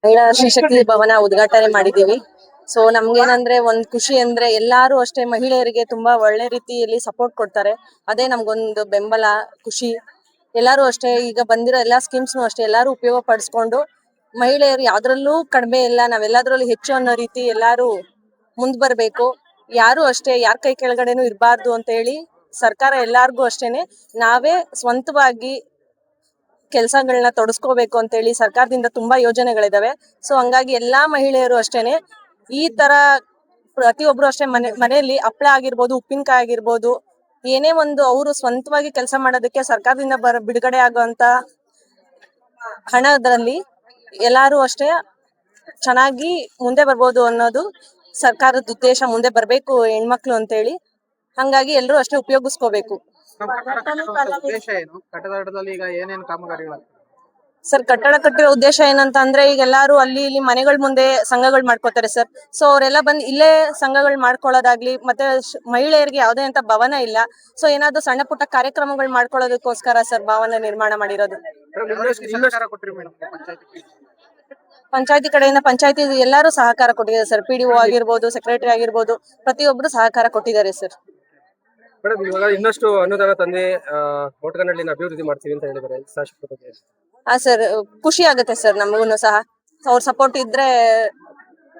ಮಹಿಳಾ ಶ್ರೀಶಕ್ತಿ ಭವನ ಉದ್ಘಾಟನೆ ಮಾಡಿದೀವಿ. ಸೊ ನಮ್ಗೇನಂದ್ರೆ ಒಂದ್ ಖುಷಿ ಅಂದ್ರೆ ಎಲ್ಲಾರು ಅಷ್ಟೇ ಮಹಿಳೆಯರಿಗೆ ತುಂಬಾ ಒಳ್ಳೆ ರೀತಿಯಲ್ಲಿ ಸಪೋರ್ಟ್ ಕೊಡ್ತಾರೆ. ಅದೇ ನಮ್ಗೊಂದು ಬೆಂಬಲ, ಖುಷಿ. ಎಲ್ಲಾರು ಅಷ್ಟೇ ಈಗ ಬಂದಿರೋ ಎಲ್ಲಾ ಸ್ಕೀಮ್ಸ್ ಅಷ್ಟೇ ಎಲ್ಲಾರು ಉಪಯೋಗ ಪಡಿಸ್ಕೊಂಡು ಮಹಿಳೆಯರು ಯಾವ್ದ್ರಲ್ಲೂ ಕಡಿಮೆ ಇಲ್ಲ, ನಾವೆಲ್ಲದ್ರಲ್ಲೂ ಹೆಚ್ಚು ಅನ್ನೋ ರೀತಿ ಎಲ್ಲಾರು ಮುಂದ್ ಬರ್ಬೇಕು. ಯಾರು ಅಷ್ಟೇ ಯಾರ ಕೈ ಕೆಳಗಡೆನೂ ಇರಬಾರ್ದು ಅಂತ ಹೇಳಿ ಸರ್ಕಾರ ಎಲ್ಲಾರ್ಗು ಅಷ್ಟೇನೆ ನಾವೇ ಸ್ವಂತವಾಗಿ ಕೆಲಸಗಳನ್ನ ತೊಡಸ್ಕೋಬೇಕು ಅಂತ ಹೇಳಿ ಸರ್ಕಾರದಿಂದ ತುಂಬಾ ಯೋಜನೆಗಳಿದಾವೆ. ಸೊ ಹಂಗಾಗಿ ಎಲ್ಲಾ ಮಹಿಳೆಯರು ಅಷ್ಟೇನೆ ಈ ತರ ಪ್ರತಿಯೊಬ್ರು ಅಷ್ಟೇ ಮನೆಯಲ್ಲಿ ಹಪ್ಳ ಆಗಿರ್ಬೋದು, ಉಪ್ಪಿನಕಾಯಿ ಆಗಿರ್ಬೋದು, ಏನೇ ಒಂದು ಅವರು ಸ್ವಂತವಾಗಿ ಕೆಲಸ ಮಾಡೋದಕ್ಕೆ ಸರ್ಕಾರದಿಂದ ಬಿಡುಗಡೆ ಆಗುವಂತ ಹಣದಲ್ಲಿ ಎಲ್ಲಾರು ಅಷ್ಟೇ ಚೆನ್ನಾಗಿ ಮುಂದೆ ಬರ್ಬೋದು ಅನ್ನೋದು ಸರ್ಕಾರದ ಉದ್ದೇಶ. ಮುಂದೆ ಬರ್ಬೇಕು ಹೆಣ್ಮಕ್ಳು ಅಂತ ಹೇಳಿ, ಹಂಗಾಗಿ ಎಲ್ರು ಅಷ್ಟೇ ಉಪಯೋಗಿಸ್ಕೋಬೇಕು. ಸರ್, ಕಟ್ಟಡ ಕಟ್ಟಿರೋ ಉದ್ದೇಶ ಏನಂತ ಅಂದ್ರೆ ಈಗ ಎಲ್ಲಾರು ಅಲ್ಲಿ ಇಲ್ಲಿ ಮನೆಗಳ ಮುಂದೆ ಸಂಘಗಳು ಮಾಡ್ಕೋತಾರೆ ಸರ್. ಸೊ ಅವರೆಲ್ಲ ಬಂದು ಇಲ್ಲೇ ಸಂಘಗಳು ಮಾಡ್ಕೊಳ್ಳೋದಾಗ್ಲಿ, ಮತ್ತೆ ಮಹಿಳೆಯರಿಗೆ ಯಾವುದೇ ಅಂತ ಭವನ ಇಲ್ಲ. ಸೊ ಏನಾದ್ರು ಸಣ್ಣ ಪುಟ್ಟ ಕಾರ್ಯಕ್ರಮಗಳು ಮಾಡ್ಕೊಳ್ಳೋದಕ್ಕೋಸ್ಕರ ಸರ್ ಭವನ ನಿರ್ಮಾಣ ಮಾಡಿರೋದು. ಪಂಚಾಯತಿ ಕಡೆಯಿಂದ ಪಂಚಾಯತಿ ಎಲ್ಲಾರು ಸಹಕಾರ ಕೊಟ್ಟಿದ್ದಾರೆ ಸರ್. PDO ಆಗಿರ್ಬೋದು, ಸೆಕ್ರೆಟರಿ ಆಗಿರ್ಬೋದು, ಪ್ರತಿಯೊಬ್ರು ಸಹಕಾರ ಕೊಟ್ಟಿದ್ದಾರೆ ಸರ್. ಮೇಡಮ್, ಇವಾಗ ಇನ್ನಷ್ಟು ಅನುದಾನ ತಂದೆ ಮೋಟಕನಹಳ್ಳಿನ ಅಭಿವೃದ್ಧಿ ಮಾಡ್ತೀವಿ ಅಂತ ಹೇಳಿದ್ದಾರೆ ಶಾಸಕರ ಬಗ್ಗೆ. ಹಾ ಸರ್, ಖುಷಿ ಆಗುತ್ತೆ ಸರ್ ನಮಗೂ ಸಹ. ಅವ್ರ ಸಪೋರ್ಟ್ ಇದ್ರೆ,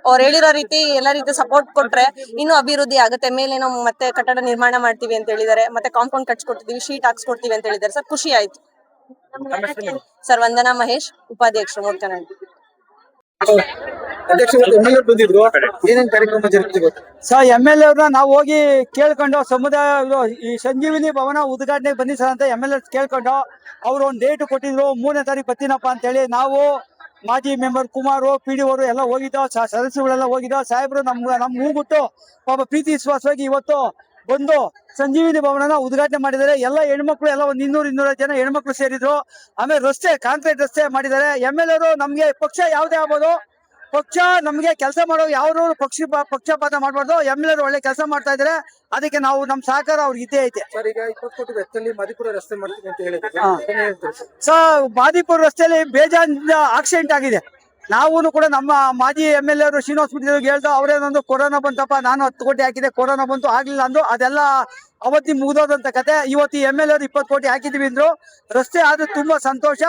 ಅವ್ರು ಹೇಳಿರೋ ರೀತಿ ಎಲ್ಲಾ ರೀತಿ ಸಪೋರ್ಟ್ ಕೊಟ್ರೆ ಇನ್ನೂ ಅಭಿವೃದ್ಧಿ ಆಗುತ್ತೆ. ಮೇಲೇನೋ ಮತ್ತೆ ಕಟ್ಟಡ ನಿರ್ಮಾಣ ಮಾಡ್ತೀವಿ ಅಂತ ಹೇಳಿದ್ದಾರೆ, ಮತ್ತೆ ಕಾಂಪೌಂಡ್ ಕಟ್ಸ್ಕೊಡ್ತೀವಿ, ಶೀಟ್ ಹಾಕ್ಸ್ಕೊಡ್ತೀವಿ ಅಂತ ಹೇಳಿದ್ದಾರೆ ಸರ್. ಖುಷಿ ಆಯ್ತು ಸರ್. ವಂದನಾ ಮಹೇಶ್, ಉಪಾಧ್ಯಕ್ಷರು, ಮೋಟಕನಹಳ್ಳಿ. ಸರ್, MLA ಅವ್ರನ್ನ ನಾವು ಹೋಗಿ ಕೇಳ್ಕೊಂಡು ಸಮುದಾಯ ಈ ಸಂಜೀವಿನಿ ಭವನ ಉದ್ಘಾಟನೆಗೆ ಬನ್ನಿ ಸರ್ ಅಂತ MLA ಕೇಳ್ಕೊಂಡು ಅವ್ರು ಒಂದು ಡೇಟ್ ಕೊಟ್ಟಿದ್ರು. 3ನೇ ತಾರೀಕು ಬರ್ತೀನಪ್ಪ ಅಂತ ಹೇಳಿ ನಾವು ಮಾಜಿ ಮೆಂಬರ್ ಕುಮಾರು, PDO ಎಲ್ಲ ಹೋಗಿದ್ದೋ, ಸದಸ್ಯಗಳೆಲ್ಲ ಹೋಗಿದ್ದೋ. ಸಾಹೇಬ್ರು ನಮ್ ಹೂಗುಟ್ಟು ಪಾಪ ಪ್ರೀತಿ ವಿಶ್ವಾಸವಾಗಿ ಇವತ್ತು ಬಂದು ಸಂಜೀವಿನಿ ಭವನನ ಉದ್ಘಾಟನೆ ಮಾಡಿದ್ದಾರೆ. ಎಲ್ಲ ಹೆಣ್ಮಕ್ಳು ಎಲ್ಲ ಒಂದು 200-250 ಜನ ಹೆಣ್ಮಕ್ಳು ಸೇರಿದ್ರು. ಆಮೇಲೆ ರಸ್ತೆ, ಕಾಂಕ್ರೀಟ್ ರಸ್ತೆ ಮಾಡಿದ್ದಾರೆ. MLA ಅವರು ನಮ್ಗೆ ಪಕ್ಷ ಯಾವ್ದೇ ಆಗ್ಬೋದು, ಪಕ್ಷ ನಮ್ಗೆ ಕೆಲಸ ಮಾಡೋ ಯಾರು ಪಕ್ಷಪಾತ ಮಾಡಬಾರ್ದು. MLA ಒಳ್ಳೆ ಕೆಲಸ ಮಾಡ್ತಾ ಇದಾರೆ, ಅದಕ್ಕೆ ನಾವು ನಮ್ ಸಹಕಾರ ಅವ್ರಿಗೆ ಇದ್ದೇ ಐತೆ. ಸರ್, ಈಗ 20 ಕೋಟಿ ವೆಚ್ಚದಲ್ಲಿ ಮಾದಿಪುರ ರಸ್ತೆ ಮಾಡ್ತೀವಿ ಅಂತ ಹೇಳಿದ್ರು. ಸರ್, ಮಾದಿಪುರ ರಸ್ತೆಯಲ್ಲಿ ಬೇಜಾನ್ ಆಕ್ಸಿಡೆಂಟ್ ಆಗಿದೆ. ನಾವು ಕೂಡ ನಮ್ಮ ಮಾಜಿ MLA ಅವರು ಶ್ರೀನಿವಾಸ ಪುಟ್ಟಿ ಹೇಳ್ದ, ಅವರೇನೊಂದು ಕೊರೋನಾ ಬಂತಪ್ಪ, ನಾನು 10 ಕೋಟಿ ಹಾಕಿದೆ, ಕೊರೋನಾ ಬಂತು, ಆಗ್ಲಿಲ್ಲ ಅಂದು ಅದೆಲ್ಲ ಅವತ್ತಿ ಮುಗಿದೋದಂತ ಕತೆ. ಇವತ್ತು MLA ಅವರು 20 ಕೋಟಿ ಹಾಕಿದೀವಿ ಅಂದ್ರು. ರಸ್ತೆ ಆದ್ರೆ ತುಂಬಾ ಸಂತೋಷ.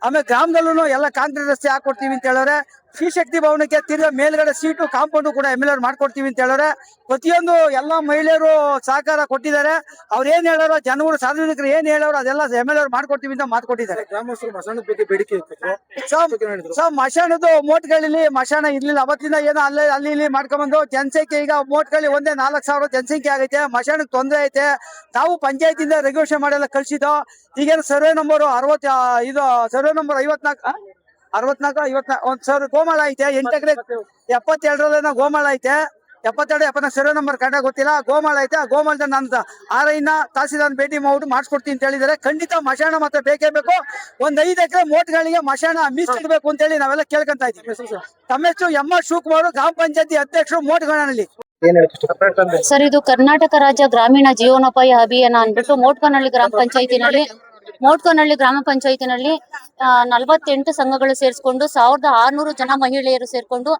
ಆಮೇಲೆ ಗ್ರಾಮದಲ್ಲೂ ಎಲ್ಲ ಕಾಂಕ್ರೀಟ್ ರಸ್ತೆ ಹಾಕೊಡ್ತೀವಿ ಅಂತ ಹೇಳೋರೆ. ಶ್ರೀಶಕ್ತಿ ಭವನಕ್ಕೆ ತಿರ್ಗಾ ಮೇಲ್ಗಡೆ ಸೀಟು ಕಾಂಪೌಂಡ್ ಕೂಡ MLA ಮಾಡ್ಕೊಡ್ತೀವಿ ಅಂತ ಹೇಳೋರೆ. ಪ್ರತಿಯೊಂದು ಎಲ್ಲ ಮಹಿಳೆಯರು ಸಹಕಾರ ಕೊಟ್ಟಿದ್ದಾರೆ. ಅವ್ರು ಏನ್ ಹೇಳೋರು, ಜನಗಳು ಸಾರ್ವಜನಿಕರು ಏನ್ ಹೇಳೋರು ಅದೆಲ್ಲ MLA ಮಾಡ್ಕೊಡ್ತೀವಿ ಅಂತ ಮಾತು ಕೊಟ್ಟಿದ್ದಾರೆ. ಗ್ರಾಮಸ್ಥರು ಮಸಾಣದ ಬಗ್ಗೆ ಬೇಡಿಕೆ ಇತ್ತು. ಸರ್, ಮಶಾಣದ್ದು ಮೋಟ್ಗಳಲ್ಲಿ ಮಶಾಣ ಇರ್ಲಿಲ್ಲ ಅವತ್ತಿಂದ. ಏನೋ ಅಲ್ಲಿ ಇಲ್ಲಿ ಮಾಡ್ಕೊಂಡ್ಬಂದು ಜನಸಂಖ್ಯೆ ಈಗ ಮೋಟ್ಗಳಲ್ಲಿ ಒಂದೇ 4,000 ಜನಸಂಖ್ಯೆ ಆಗೈತೆ. ಮಶಾಣಕ್ಕೆ ತೊಂದರೆ ಐತೆ. ನಾವು ಪಂಚಾಯತಿಂದ ರೆಗ್ಯುಲೇಷನ್ ಮಾಡೆಲ್ಲ ಕಳ್ಸಿದ್ದು. ಈಗೇನು ಸರ್ವೆ ನಂಬರ್ 60, ಇದು ಸರ್ವೆ ನಂಬರ್ 54 ಒಂದ್ ಸರ್ ಗೋಮಾಳ ಐತೆ. 8 ಎಕರೆ 72 ಗೋಮಾಳ ಐತೆ. 72-74 ಸರ್ವೆ ನಂಬರ್ ಕಂಡ ಗೊತ್ತಿಲ್ಲ. ಗೋಮಾಳ ಐತೆ. ಆ ಗೋಮಾಳದ ನಾನು RIನ ತಹಸೀಲ್ದಾರ್ ಭೇಟಿ ಮಾಡ್ಬಿಟ್ಟು ಮಾಡಿಸ್ಕೊಡ್ತೀನಿ ಅಂತ ಹೇಳಿದ್ದಾರೆ. ಖಂಡಿತ ಮಶಾಣ ಮಾತ್ರ ಬೇಕೇ ಬೇಕು. ಒಂದ್ 5 ಎಕರೆ ಮೋಟ್ಗಳಿಗೆ ಮಶಾಣ ಮೀಸಲಿಡಬೇಕು ಅಂತ ಹೇಳಿ ನಾವೆಲ್ಲ ಕೇಳ್ಕೊಂತ ಇದ್ದೀವಿ. ತಮ್ಮ ಹೆಸರು MR ಶಿವಕುಮಾರ್, ಗ್ರಾಮ ಪಂಚಾಯತಿ ಅಧ್ಯಕ್ಷರು, ಮೋಟಕನಹಳ್ಳಿ. ಸರ್, ಇದು ಕರ್ನಾಟಕ ರಾಜ್ಯ ಗ್ರಾಮೀಣ ಜೀವನೋಪಾಯ ಅಭಿಯಾನ ಅಂದ್ಬಿಟ್ಟು ಮೋಟಕನಹಳ್ಳಿ ಗ್ರಾಮ ಪಂಚಾಯತಿನಲ್ಲಿ 48 ಸಂಘಗಳು ಸೇರಿಸಿಕೊಂಡು 1600 ಜನ ಮಹಿಳೆಯರು ಸೇರ್ಕೊಂಡು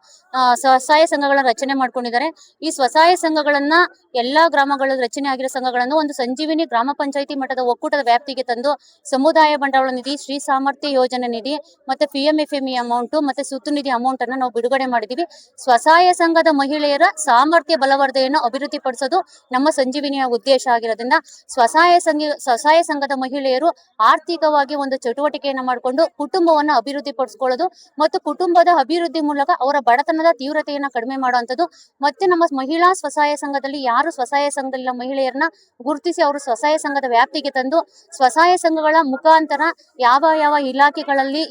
ಸ್ವಸಹಾಯ ಸಂಘಗಳನ್ನ ರಚನೆ ಮಾಡ್ಕೊಂಡಿದ್ದಾರೆ. ಈ ಸ್ವಸಹಾಯ ಸಂಘಗಳನ್ನ ಎಲ್ಲಾ ಗ್ರಾಮಗಳ ರಚನೆ ಆಗಿರೋ ಸಂಘಗಳನ್ನು ಒಂದು ಸಂಜೀವಿನಿ ಗ್ರಾಮ ಪಂಚಾಯತಿ ಮಟ್ಟದ ಒಕ್ಕೂಟದ ವ್ಯಾಪ್ತಿಗೆ ತಂದು ಸಮುದಾಯ ಬಂಡವಾಳ ನಿಧಿ, ಶ್ರೀ ಸಾಮರ್ಥ್ಯ ಯೋಜನೆ ನಿಧಿ, ಮತ್ತೆ PMFME ಅಮೌಂಟ್, ಮತ್ತೆ ಸುತ್ತು ನಿಧಿ ಅಮೌಂಟ್ ಅನ್ನ ನಾವು ಬಿಡುಗಡೆ ಮಾಡಿದೀವಿ. ಸ್ವಸಹಾಯ ಸಂಘದ ಮಹಿಳೆಯರ ಸಾಮರ್ಥ್ಯ ಬಲವರ್ಧನೆಯನ್ನು ಅಭಿವೃದ್ಧಿಪಡಿಸೋದು ನಮ್ಮ ಸಂಜೀವಿನಿಯ ಉದ್ದೇಶ ಆಗಿರೋದ್ರಿಂದ ಸ್ವಸಹಾಯ ಸಂಘದ ಮಹಿಳೆಯರು ಆರ್ಥಿಕವಾಗಿ ಒಂದು ಚಟುವಟಿಕೆಯನ್ನ ಮಾಡಿಕೊಂಡು ಕುಟುಂಬವನ್ನ ಅಭಿವೃದ್ಧಿ ಪಡಿಸ್ಕೊಳ್ಳೋದು ಮತ್ತು ಕುಟುಂಬದ ಅಭಿವೃದ್ಧಿ ಮೂಲಕ ಅವರ ಬಡತನದ ತೀವ್ರತೆಯನ್ನ ಕಡಿಮೆ ಮಾಡುವಂಥದ್ದು. ಮತ್ತೆ ನಮ್ಮ ಮಹಿಳಾ ಸ್ವಸಹಾಯ ಸಂಘದಲ್ಲಿ ಯಾರು ಸ್ವಸಹಾಯ ಸಂಘದಲ್ಲಿನ ಮಹಿಳೆಯರನ್ನ ಗುರುತಿಸಿ ಅವರು ಸ್ವಸಹಾಯ ಸಂಘದ ವ್ಯಾಪ್ತಿಗೆ ತಂದು ಸ್ವಸಹಾಯ ಸಂಘಗಳ ಮುಖಾಂತರ ಯಾವ ಇಲಾಖೆಗಳಲ್ಲಿ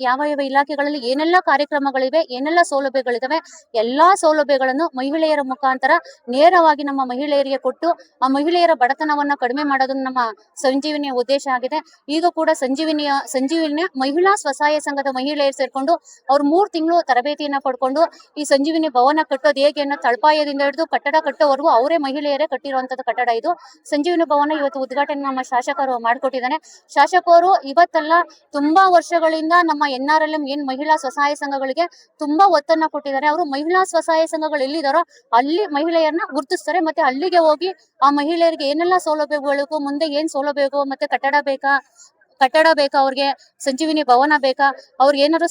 ಏನೆಲ್ಲ ಕಾರ್ಯಕ್ರಮಗಳಿವೆ, ಏನೆಲ್ಲ ಸೌಲಭ್ಯಗಳಿದಾವೆ, ಎಲ್ಲಾ ಸೌಲಭ್ಯಗಳನ್ನು ಮಹಿಳೆಯರ ಮುಖಾಂತರ ನೇರವಾಗಿ ನಮ್ಮ ಮಹಿಳೆಯರಿಗೆ ಕೊಟ್ಟು ಆ ಮಹಿಳೆಯರ ಬಡತನವನ್ನ ಕಡಿಮೆ ಮಾಡೋದು ನಮ್ಮ ಸಂಜೀವಿನಿಯ ಉದ್ದೇಶ ಆಗಿದೆ. ಈಗ ಕೂಡ ಸಂಜೀವಿನಿಯ ಮಹಿಳಾ ಸ್ವಸಹಾಯ ಸಂಘದ ಮಹಿಳೆಯರು ಸೇರ್ಕೊಂಡು ಅವ್ರು 3 ತಿಂಗಳು ತರಬೇತಿಯನ್ನ ಪಡ್ಕೊಂಡು ಈ ಸಂಜೀವಿನಿ ಭವನ ಕಟ್ಟೋದು ಹೇಗೆ ಅನ್ನೋ ತಳಪಾಯದಿಂದ ಹಿಡಿದು ಕಟ್ಟಡ ಕಟ್ಟೋವರೆಗೂ ಅವರೇ ಮಹಿಳೆಯರೇ ಕಟ್ಟಿರುವಂತದ್ದು ಕಟ್ಟಡ ಇದು. ಸಂಜೀವಿನಿ ಭವನ ಇವತ್ತು ಉದ್ಘಾಟನೆ ನಮ್ಮ ಶಾಸಕರು ಮಾಡಿಕೊಟ್ಟಿದ್ದಾನೆ. ಶಾಸಕರು ಇವತ್ತಲ್ಲ, ತುಂಬಾ ವರ್ಷಗಳಿಂದ ನಮ್ಮ NRLM ಏನ್ ಮಹಿಳಾ ಸ್ವಸಹಾಯ ಸಂಘಗಳಿಗೆ ತುಂಬಾ ಒತ್ತನ್ನ ಕೊಟ್ಟಿದ್ದಾರೆ. ಅವರು ಮಹಿಳಾ ಸ್ವಸಹಾಯ ಸಂಘಗಳು ಎಲ್ಲಿದಾರೋ ಅಲ್ಲಿ ಮಹಿಳೆಯರನ್ನ ಗುರುತಿಸ್ತಾರೆ, ಮತ್ತೆ ಅಲ್ಲಿಗೆ ಹೋಗಿ ಆ ಮಹಿಳೆಯರಿಗೆ ಏನೆಲ್ಲ ಸೌಲಭ್ಯಗಳು, ಮುಂದೆ ಏನ್ ಸೌಲಭ್ಯ ಬೇಕು, ಮತ್ತೆ ಕಟ್ಟಡ ಬೇಕಾ ಅವ್ರಿಗೆ, ಸಂಜೀವಿನಿ ಭವನ ಬೇಕಾ, ಅವ್ರಿಗೆ ಏನಾದ್ರು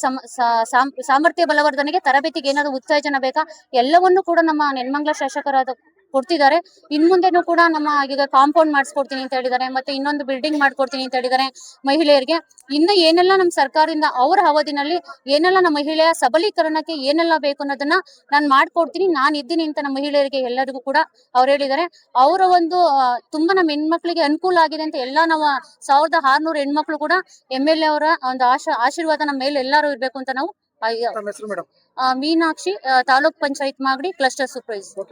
ಸಾಮರ್ಥ್ಯ ಬಲವರ್ಧನೆಗೆ ತರಬೇತಿಗೆ ಏನಾದ್ರು ಉತ್ತೇಜನ ಬೇಕಾ, ಎಲ್ಲವನ್ನೂ ಕೂಡ ನಮ್ಮ ನೆಲಮಂಗಲ ಶಾಸಕರಾದ ಕೊಡ್ತಿದ್ದಾರೆ. ಇನ್ ಮುಂದೆನೂ ಕೂಡ ನಮ್ಮ ಈಗ ಕಾಂಪೌಂಡ್ ಮಾಡಿಸ್ಕೊಡ್ತೀನಿ ಅಂತ ಹೇಳಿದ್ದಾರೆ, ಮತ್ತೆ ಇನ್ನೊಂದು ಬಿಲ್ಡಿಂಗ್ ಮಾಡ್ಕೊಡ್ತೀನಿ ಅಂತ ಹೇಳಿದ್ದಾರೆ ಮಹಿಳೆಯರಿಗೆ. ಇನ್ನು ಏನೆಲ್ಲ ನಮ್ಮ ಸರ್ಕಾರದಿಂದ ಅವರ ಅವಧಿನಲ್ಲಿ ಏನೆಲ್ಲ ನಮ್ಮ ಮಹಿಳೆಯ ಸಬಲೀಕರಣಕ್ಕೆ ಏನೆಲ್ಲ ಬೇಕು ಅನ್ನೋದನ್ನ ನಾನು ಮಾಡ್ಕೊಡ್ತೀನಿ, ನಾನು ಇದ್ದೀನಿ ಅಂತ ನಮ್ಮ ಮಹಿಳೆಯರಿಗೆ ಎಲ್ಲರಿಗೂ ಕೂಡ ಅವ್ರು ಹೇಳಿದ್ದಾರೆ. ಅವರ ಒಂದು ತುಂಬಾ ನಮ್ಮ ಹೆಣ್ಮಕ್ಳಿಗೆ ಅನುಕೂಲ ಆಗಿದೆ ಅಂತ ಎಲ್ಲ ನಾವು 1600 ಹೆಣ್ಮಕ್ಳು ಕೂಡ MLA ಅವರ ಒಂದು ಆಶೀರ್ವಾದ ನಮ್ಮ ಮೇಲೆ ಎಲ್ಲರೂ ಇರ್ಬೇಕು ಅಂತ ನಾವು ತಮ್ಮ ಹೆಸರು madam? Meenakshi, taluk panchayat Magadi cluster supervisor.